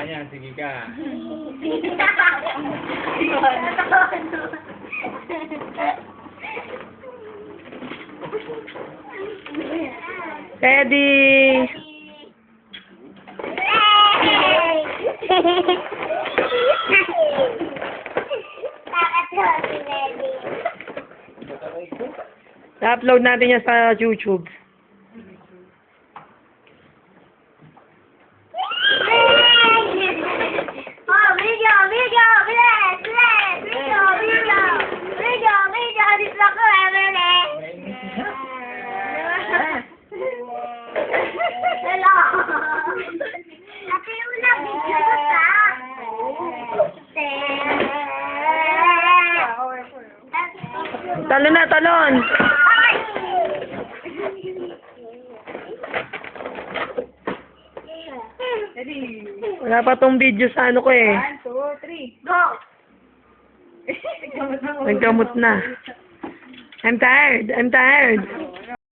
yan. Sige ka. Ready. Na-upload natin yan sa YouTube. Talon na, talon! Wala pa tong video sa ano ko eh. 1, 2, 3, go! Nagkamot na. I'm tired.